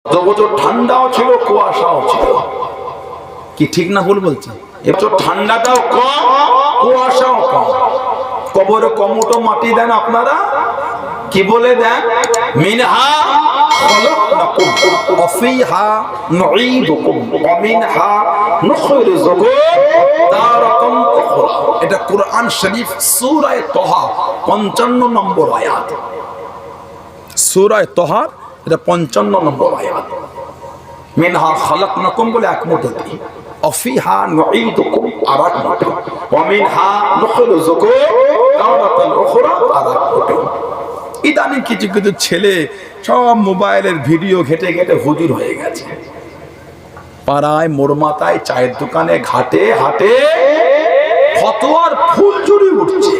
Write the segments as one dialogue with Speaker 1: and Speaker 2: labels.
Speaker 1: এবছর ঠান্ডাও ছিল, কুয়াশাও ছিল। কি ঠিক না ভুল বলছি? এবছর ঠান্ডাটাও কম, কুয়াশাও কম। কবরে কমুটো মাটি দেন আপনারা, কি বলে দেন? মিনহা খলাকনাকুম ওয়া ফীহা নুঈদুকুম ওয়া মিনহা নুখরিজুকুম তারাতান উখরা। এটা কোরআন শরীফ সূরা তাহা 55 নম্বর আয়াত। সূরা তাহা এটা 55 নম্বর আয়াত। মিনহা খলাকনাকুম বলে এক মুঠো দিই, ওয়া ফীহা নুঈদুকুম আর এক মুঠো, ওয়া মিনহা নুখরিজুকুম তারাতান উখরা আর এক মুঠো। ইদানিং কিছু কিছু ছেলে সব মোবাইলের ভিডিও ঘেটে ঘেটে হুজুর হয়ে গেছে। পাড়ায়, মোড়মাতায়, চায়ের দোকানে, ঘাটে হাটে ফতোয়ার ফুল চুরি উঠছে।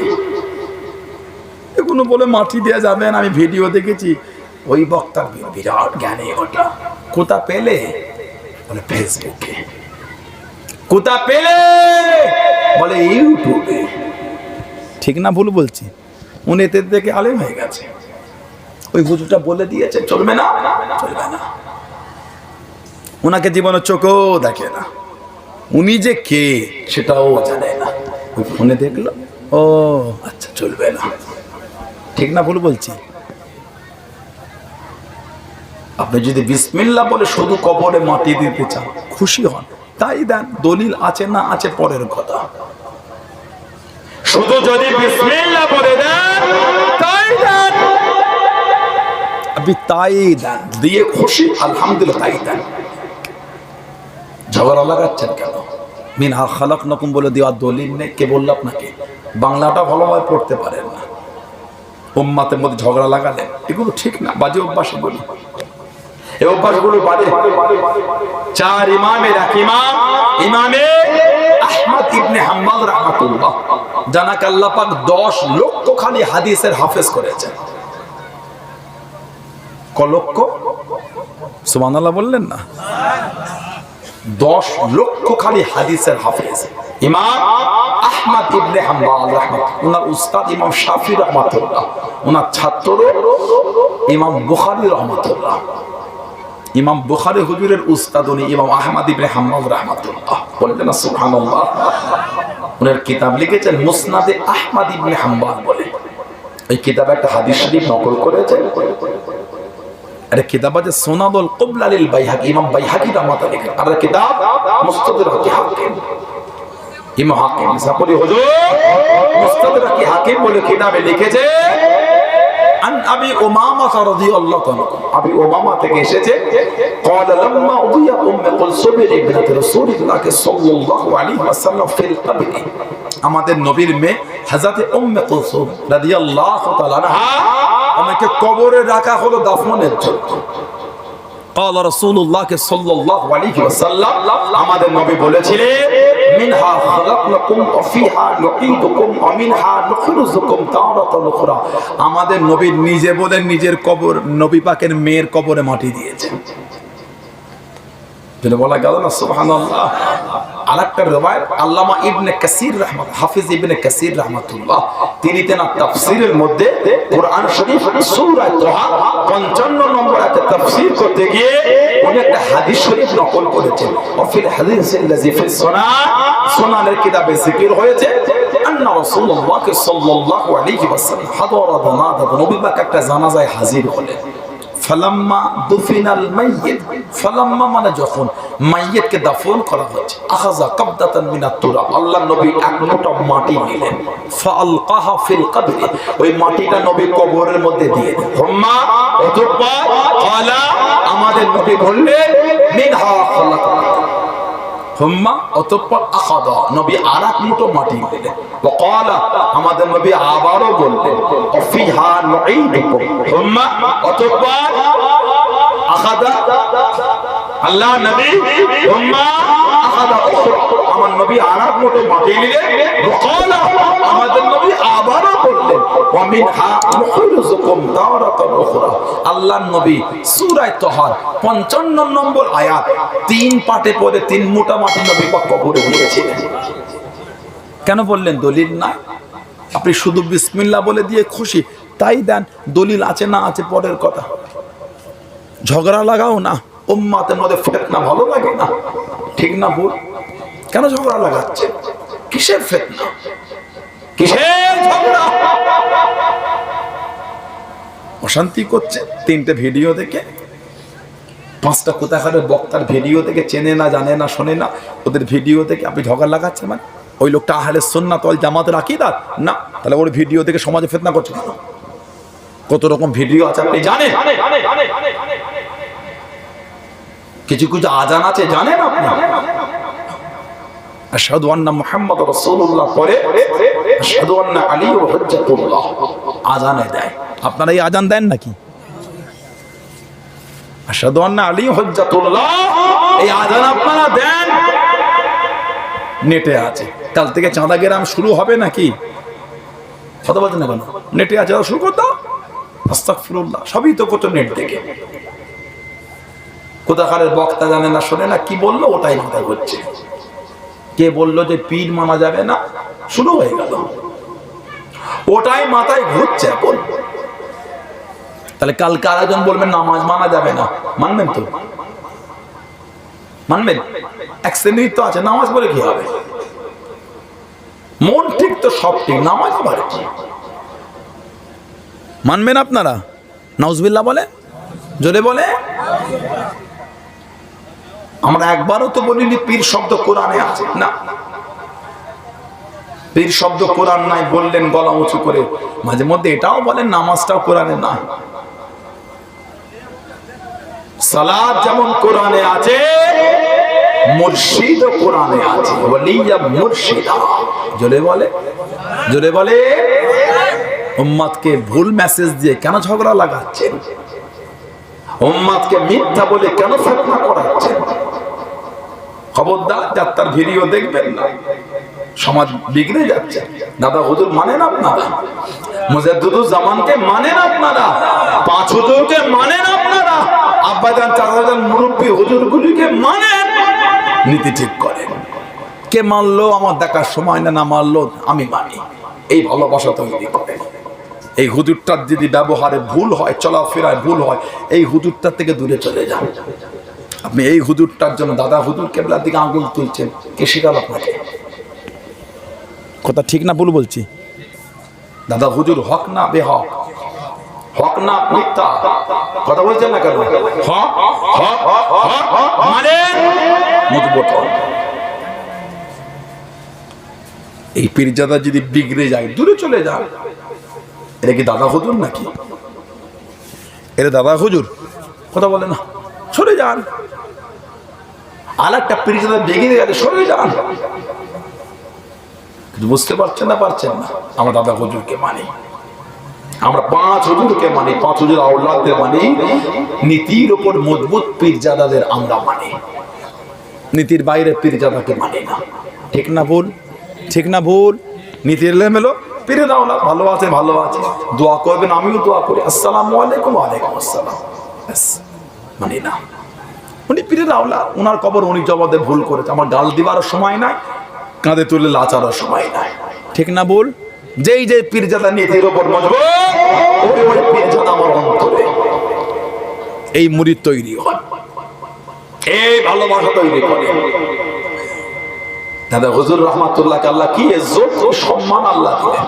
Speaker 1: এগুলো বলে মাটি দেওয়া যাবে না। আমি ভিডিও দেখেছি, ওই বক্তার বিরাট জ্ঞানী ওটা। কোথা পেলে? বলে ফেসবুকে। কোথা পেলে? বলে ইউটিউবে। ঠিক না ভুল বলছি? উনি এতে দেখে আলেম হয়ে গেছে। ওই হুজুরটা বলে দিয়েছে চলবে না, চলবে না। ওনাকে জীবনে চোখও দেখে না, উনি যে কে সেটাও জানে না। ওই ফোনে দেখলো, ও আচ্ছা চলবে না। ঠিক না ভুল বলছি? আপনি যদি বিসমিল্লাহ বলে শুধু কবরে মাটি দিতে চান, খুশি হন, তাই দেন। দলিল আছে না আছে পরের কথা। শুধু যদি বিসমিল্লাহ বলে দেন, তাই দেন। আপনি তাই দেন, দিয়ে খুশি, আলহামদুলিল্লাহ, তাই দেন। ঝগড়া লাগাচ্ছেন কেন? মিনহা খালাকনাকুম বলে দেওয়া দলিল নেই। কে বলল আপনাকে? বাংলাটা ভালোভাবে পড়তে পারেন না, উম্মাতের মধ্যে ঝগড়া লাগালেন। এগুলো ঠিক না, বাজে অভ্যাস এগুলো। এই অভ্যাসগুলো বাজে। চার ইমামের এক ইমাম, ইমামে আহমদ ইবনে হাম্বল রাহমাতুল্লাহ, জানাকে আল্লাহ পাক 10 লক্ষ খালি হাদিসের হাফেজ করেছেন। ক লক্ষ? সুবহানাল্লাহ বললেন না? 10 লক্ষ খালি হাদিসের হাফেজ ইমাম আহমদ ইবনে হাম্বল রাহমাতুল্লাহ। ওনার উস্তাদ ইমাম শাফি রাহমাতুল্লাহ, ওনার ছাত্র ইমাম বুখারী রাহমাতুল্লাহ। ইমাম বুখারী হুজুরের উস্তাদ উনি ইমাম আহমদ ইবনে হাম্বল রাহমাতুল্লাহ। বললেন না সুবহানাল্লাহ? ওনার কিতাব লিখেছেন মুসনাদে আহমদ ইবনে হাম্বল বলে। এই কিতাবে একটা হাদিস শরীফ নকল করেছেন। আরে কিতাব আছে সুনানুল কুবরা লিল বাইহাকি, ইমাম বাইহাকি রাহমাতুল্লাহ লিখেন। আর কিতাব মুস্তাদরাক হাকিম, ইমাম হাকিম সাপরি হুজুর মুস্তাদরাক হাকিম বলে কিতাবে লিখেছে। আন আবি উমামা রাদিয়াল্লাহু তাআলা, আবি উমামা থেকে এসেছে, قال لما اضيت ام كلثوم ابنه رسول الله সাল্লাল্লাহু আলাইহি ওয়াসাল্লাম ফিল কবর। আমাদের নবীর মেয়ে হযরত উম্মে কুলসুম রাদিয়াল্লাহু তাআলা আনহা, আমাকে কবরে রাখা হলো দাফনের জন্য। قال رسول الله সাল্লাল্লাহু আলাইহি ওয়াসাল্লাম, আমাদের নবী বলেছিলেন, মিনহা খালাকনাকুম ওয়া ফীহা নুঈদুকুম ওয়া মিনহা নুখরিজুকুম তারাতান উখরা। আমাদের নবী নিজে বলেন নিজের কবর, নবী পাকের মেয়ের কবরে মাটি দিয়েছেন। যেটা বলা গেল না সুবহানাল্লাহ। আরেকটা riwayat আল্লামা ইবনে কাসির রাহমাতুল্লাহ, হাফিজ ইবনে কাসির রাহমাতুল্লাহ, তিনি তেনার তাফসীরের মধ্যে কোরআন শরীফ সূরা তাহা 55 নম্বর আয়াতে তাফসীর করতে গিয়ে উনি একটা হাদিস শরীফ নকল করেছেন। ওয়াফিল হাদিসিল্লাযী ফি সুনান, সুনানের কিতাবে যিকির হয়েছে, আন্না রাসূলুল্লাহ সাল্লাল্লাহু আলাইহি ওয়াসাল্লাম হাদারা জানাজা, নবী পাক একটা জানাজায় হাজির হলেন। ফালাম্মা দুফিনাল মাইয়িত, ফালাম্মা মানে যখন মাইয়িতকে দাফন করা হচ্ছে, আখাযা কাবদাতান মিনাত তুরাব, আল্লাহর নবী এক মুঠো মাটি নিলেন, ফাআলকাহা ফিল কবরি, ওই মাটিটা নবী কবরের মধ্যে দিয়ে দিলেন। হুম্মা অতঃপর ক্বালা, আমাদের নবী বললেন, মিনহা খালাকনাকুম। হুম্মা অতঃপর আখাযা, নবী আরেক মুঠো মাটি নিলেন। ওয়া ক্বালা, আমাদের নবী আবারও বললেন, ফিহা নুঈদুকুম। হুম্মা অতঃপর আখাযা, আল্লাহ নবী হুম্মা আখাযা উখরা, আমার নবী আরেক মুঠো মাটি নিলেন। ওয়া ক্বালা, আমাদের নবী আবারও বললেন, ওয়া মিনহা নুখরিজুকুম তারাতান উখরা। আল্লাহর নবী সূরা তাহা 55 নম্বর আয়াত 3 পাটে পড়ে 3 মুঠা মাটি নবী পাক কবরে দিয়েছিলেন। কেন বললেন? দলিল নাই। আপনি শুধু বিসমিল্লাহ বলে দিয়ে খুশি, তাই দেন। দলিল আছে না আছে পরের কথা। ঝগড়া লাগাও না। উম্মাতের মধ্যে ফিতনা ভালো লাগে না, ঠিক না ভুল? কেন ঝগড়া লাগাচ্ছে? কিসের ফিতনা, কিসের ঝগড়া? অশান্তি করছে। 3টে ভিডিও দেখে, 5টা কোথাকার বক্তার ভিডিও থেকে, চেনে না, জানে না, শোনে না, ওদের ভিডিও থেকে আপনি ঝগড়া লাগাচ্ছেন। মানে ওই লোকটা আহলে সুন্নাত ওয়াল জামাতের আকীদা না, তাহলে ওর ভিডিও থেকে সমাজে ফিতনা করছে কেন? কত রকম ভিডিও আছে আপনি জানেন? কিছু কিছু আজান আছে জানেন আপনি? আশহাদু আন্না মুহাম্মাদুর রাসূলুল্লাহ পরে আশহাদু আন্না আলীউর হুজ্জাতুল্লাহ আজানে দেয়। আপনারা এই আজান দেন নাকি? আশহাদু আন্না আলী হুজ্জাতুল্লাহ এই আজান আপনারা দেন? নেটে আছে। কাল থেকে চাঁদা গ্রাম শুরু হবে নাকি? কথা বলছেন না কেন? নেটে আছে, শুরু করে দাও। আস্তাগফিরুল্লাহ, সবই তো কত নেট থেকে। কোথাকারের বক্তা জানে না, শোনে না, কি বললো ওটাই মাথায় হচ্ছে। কে বললো যে পীর মানা যাবে না, শুরু হয়ে গেল, ওটাই মাথায় ঘুরছে এখন। তাহলে কালকে আরেকজন বলবেন নামাজ মানা যাবে না, মানবেন তো? মানবেন? এক শ্রেণীর তো আছে নামাজ পড়ে কি হবে, মন ঠিক তো সব ঠিক, নামাজ আবার কি? মানবেন আপনারা? নাউজুবিল্লাহ বলে, জোরে বলে। আমরা একবারও তো বলিনি পীর শব্দ কোরআনে আছে না। পীর শব্দ কোরআন নাই বললেন গলা উঁচু করে। মাঝে মধ্যে এটাও বলেন নামাজটাও কোরআনে নাই। সালাত যেমন কোরআনে আছে, মুর্শিদও কোরআনে আছে। ওয়ালিয়া মুর্শিদা, জোরে বলে, জোরে বলে। উম্মতকে ভুল মেসেজ দিয়ে কেন ঝগড়া লাগাচ্ছেন? উম্মতকে মিথ্যা বলে কেন ফিতনা করাচ্ছেন? খবরদার, যাত্রার ভিডিও দেখবেন না, সমাজ বিগড়ে যাচ্ছে। দাদা হুজুর মানেন আপনারা? মুজাদ্দিদুজ জামানকে মানেন আপনারা? 5 হুজুরকে মানেন আপনারা? আব্বাজান চাচাজান মুরব্বী হুজুরগুলিকে মানেন? নীতি ঠিক করেন। কে মানলো আমার দেখার সময় না, না মানলো আমি মানি, এই ভালোবাসা তৈরি করেন। এই হুজুরটার যদি ব্যবহারে ভুল হয়, চলাফেরায় ভুল হয়, এই হুজুরটার থেকে দূরে চলে যান। আপনি এই হুজুরটার জন্য দাদা হুজুর কেবলার দিকে আঙুল তুলছেন, কে শিখাল আপনাকে? কথা ঠিক না ভুল বলছি? দাদা হুজুর হক না বেহক? হক না মিথ্যা? কথা বলছেন না কেন? হক হক হক মানে মজবুত। এই পীরজাদা যদি বিগড়ে যায়, দূরে চলে যায়। এটা কি দাদা হুজুর নাকি? এটা দাদা হুজুর? কথা বলে না, সরে যান। আর একটা পীরজাদা বিগড়ে গেলে সরে যান। বুঝতে পারছেন না? পারছেন না? আমরা দাদা হুজুরকে মানি, আমরা 5 হুজুরকে মানি, 5 হুজুর আওলাদদের মানি। নীতির উপর মজবুত পীরজাদাদের আমরা মানি, নীতির বাইরে পীরজাদাকে মানি না। ঠিক না ভুল? ঠিক না ভুল? নীতির এলোমেলো, পীরের আওলাদ ভালো আছে, ভালো আছে, দোয়া করবেন, আমিও দোয়া করি, আসসালামু আলাইকুম, ওয়ালাইকুম আসসালাম, মানি না। উনি পীরের আওলাদ, ওনার কবর উনি জবাবে ভুল করেছে। আমার গাল দিবারও সময় নাই, কাঁধে তুলে লাচারও সময় নাই। ঠিক না ভুল? যেই যে পীরজাদা নীতির উপর মজবুত, ওই পীরজাদা আমার অন্তরে এই মুরিদ তৈরি হয়, এই ভালোবাসা তৈরি করে। দাদা হুজুর রহমাতুল্লাহ আল্লাহ কি ইজ্জত ও সম্মান আল্লাহ দিলেন।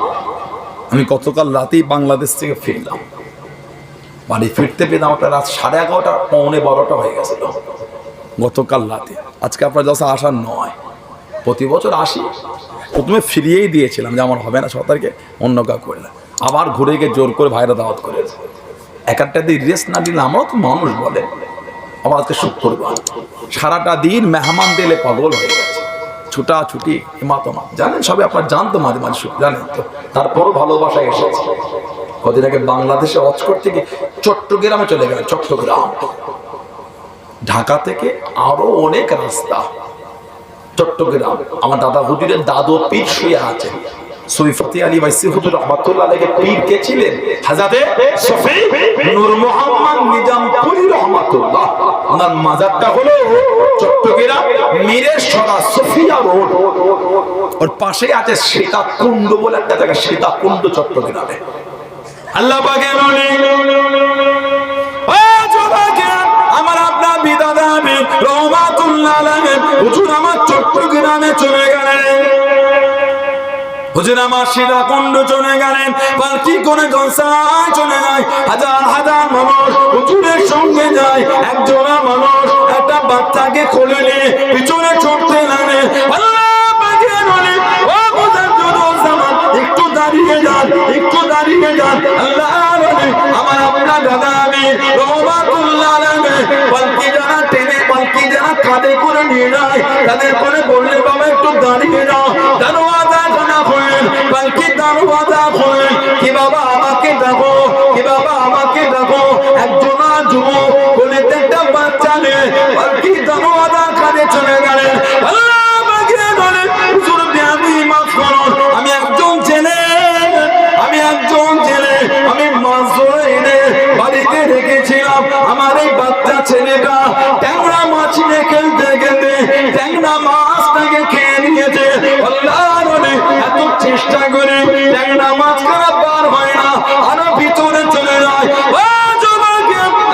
Speaker 1: আমি গতকাল রাতেই বাংলাদেশ থেকে ফিরলাম, বাড়ি ফিরতে পেলাম আপনার রাত 11:30 পৌনে 12টা হয়ে গেছিল গতকাল রাতে। আজকে আপনার যা আসার নয়, প্রতি বছর আসি, প্রথমে ফিরিয়েই দিয়েছিলাম যে আমার হবে না 6 তারিখে, অন্য কাউ করলাম। আবার ঘুরে গিয়ে জোর করে ভাইরা দাওয়াত করেছে। একটা দিন রেস্ট না দিলে আমরাও তো মানুষ বলে। আবার আজকে শুক্রবার, সারাটা দিন মেহমান দিলে পাগল হয়ে গেছে, ছুটাছুটি মাতমা জানেন, সবে আপনার জানতো মাঝে মাঝে জানেন তো। তারপরও ভালোবাসায় এসেছে। কদিন আগে বাংলাদেশে হজ করতে গিয়ে চট্টগ্রামে চলে গেলেন। চট্টগ্রাম, ঢাকা থেকে আরো অনেক রাস্তা। চট্টগ্রাম আমার দাদা হুজুরের দাদু পীর শুয়ে আছে, সৈফতি আলী বাইসি হুজুর রহমাতুল্লাহ আলাইহি পীর কে ছিলেন? হযরতে সফি নূর মুহাম্মদ নিজামপুরী রহমাতুল্লাহ। ওনার মাজারটা হলো চট্টগ্রাম মিরেশরা সফিয়া রোড, ওর পাশে আছে সীতাকুণ্ড বলে একটা জায়গা, সীতাকুণ্ড চট্টগ্রামে। আল্লাহ পাকের ওলি, ও যুবক, আমার আপনার বিধান গ্রামে চলে গেলেন, হুজুর আমার সীতাকুণ্ড চলে গেলেন, পালকি করে জলসায় চলে যায়, হাজার হাজার মানুষ হুজুরের সঙ্গে যায়। একজনা মানুষ একটা বাচ্চাকে কোলে নিয়ে পিছনে ছুটতে লাগে। আল্লাহ পাকের বলে, ও মুজাদ্দিদুজ্জামান, একটু দাঁড়িয়ে যান, একটু দাঁড়িয়ে যান। আল্লাহ বলে, আমার আপনার দাদা আমি রহমাতুল্লাহ আলাইহি পালকি যারা টেনে, পালকি যারা কাঁধে করে নিয়ে যায়, তাদের করে বললে বাবা একটু দাঁড়িয়ে যাও। দরওয়াজা খোলা হলেন, পালকি দরওয়াজা খোলেন, কি বাবা আমাকে ডাকো, কি বাবা আমাকে ডাকো। একজনা যুবক কোলেতে একটা বাচ্চা নিয়ে পালকি দরওয়াজা কাঁধে চলে গেলেন। আল্লাহ পাকের বলে, হুজুর বিয়াদি মাফ করুন, আমি একজন ছেলে, আমি একজন ছেলে, আমি মাছ ধরে এনে বাড়িতে রেখেছিলাম। আমার এই বাচ্চা ছেলেটা ট্যাংরা মাছ নিয়ে খেলতে খেলতে ট্যাংরা মাছটাকে খেয়ে নিয়েছে। আল্লাহ বলে, এত চেষ্টা করে ট্যাংরা মাছ খানা পার হয় না, আরো ভিতরে চলে যায়।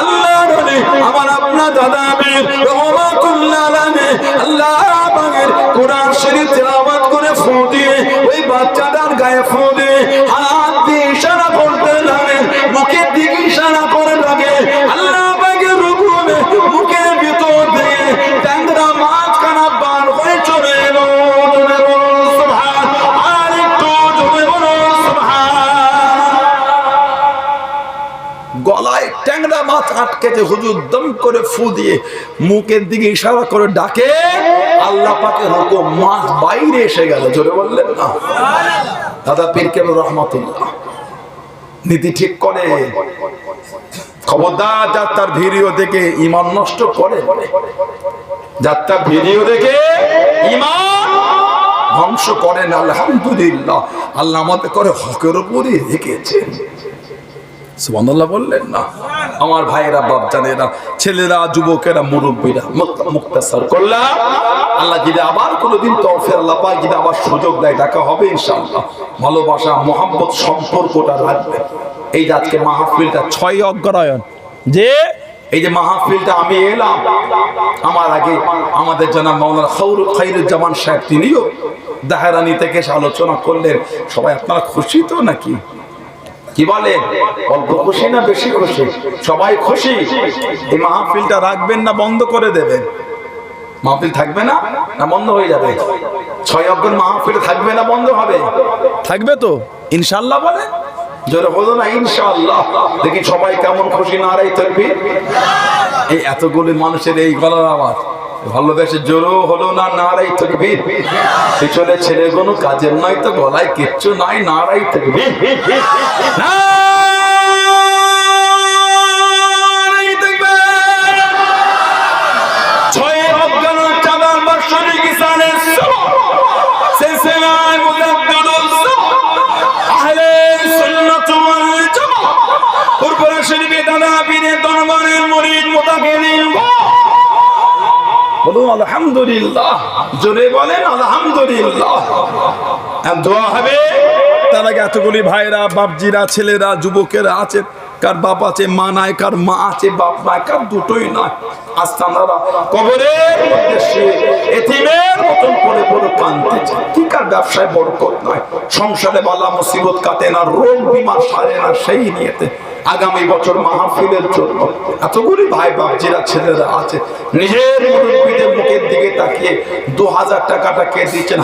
Speaker 1: আল্লাহ বলে, আমার আপনার দাদা আমি রহমাতুল্লাহ আলাইহি আল্লাহ পাকের কোরআন শরীফ তেলাওয়াত করে ফু দিয়ে ওই বাচ্চাটার গায়ে ফু দিয়ে হাত দিয়ে ইশারা করতে লাগে, মুখের দিকে ইশারা করে লাগে। আল্লাহ পাকের রূপে মুখের ভিতর দিয়ে ট্যাংরা মাছ খানা বার হয়ে চলে এলো। সুবহান, আর একটু জোরে বলো সুবহান। গলায় ট্যাংরা মাছ আটকেছে, হুজুর দম করে ফু দিয়ে মুখের দিকে ইশারা করে ডাকে, আল্লাহ পাকের হুকুম মাছ বাইরে এসে গেল। জোরে বললেন না? দাদা পীর কেবল রহমাতুল্লাহ নীতি ঠিক করে। খবরদার যার তার ভিডিও দেখে ঈমান নষ্ট করে, যার তার ভিডিও দেখে ঈমান ধ্বংস করেন। আলহামদুলিল্লাহ, আল্লাহ আমাদের করে হকের উপরই রেখেছেন। সুবহানাল্লাহ বললেন না? আমার ভাইয়েরা, বাপজানেরা, ছেলেরা, যুবকেরা, মুরব্বীরা, মুক্তাসার করলাম। আল্লাহ যদি আবার কোনোদিন তৌফিক আল্লাহ পাক যদি আবার সুযোগ দেয়, দেখা হবে ইনশাআল্লাহ। ভালোবাসা মহব্বত সম্পর্কটা রাখবে। এই যে আজকে মাহফিলটা 6 অগ্রহায়ণ, যে এই যে মাহফিলটা আমি এলাম, আমার আগে আমাদের জানা মাওলানা খায়রুজ্জামান সাহেব তিনিও দাহেরানি থেকে আলোচনা করলেন। সবাই আপনারা খুশি তো নাকি? কি বলেন? অল্প খুশি না বেশি খুশি? সবাই খুশি। এই মাহফিলটা রাখবেন না বন্ধ করে দেবেন? মাহফিল থাকবে না, না বন্ধ হয়ে যাবে? 6 অগ্রহায়ণ মাহফিল থাকবে না বন্ধ হবে? থাকবে তো ইনশাআল্লাহ। বলে জোরে বলো না ইনশাআল্লাহ। দেখি সবাই কেমন খুশি। নারায়ে তাকবীর। এই এতগুলি মানুষের এই গলার আওয়াজ ভালোবেসে জোরও হলো না। নারায়ে তাকবীর। পিছনে ছেলেগুলো কাজের নয় তো, গলায় কিচ্ছু নাই। নারায়ে তাকবীর। নারায়ে তাকবীর। 6 অগ্রহায়ণ চাঁদার বার্ষিক কিসানের সিলসিলায় মুজাদ্দিদুজ্জামান আহলে সুন্নাত ওয়াল জামাত পুরপুরা শরীফে দাদা পীরের দরবারের মুরিদ মুতাকিদিন বলুন আলহামদুলিল্লাহ। জোরে বলেন আলহামদুলিল্লাহ। দোয়া হবে। তার আগে এতগুলি ভাইরা, বাপজিরা, ছেলেরা, যুবকেরা আছে, কার বাপ আছে, মা নাই, কার মা আছে, বাপ নাই, কার দুটোই নয়। আস্তানারা কবরের মধ্যে শুয়ে এতিমের মতন পড়ে পড়ে কাঁদতেছে। কি কার ব্যবসায় বরকত নয়, সংসারে বালা মুসিবত কাটে না, রোগ বিমার সারে না, সেই নিয়েতে আগামী বছর মাহফিলের জন্য এতগুলি ভাই বাপজিরা, ছেলেরা আছে, নিজের মুরব্বিদের মুখের দিকে তাকিয়ে 2000 টাকাটা কে দিচ্ছেন।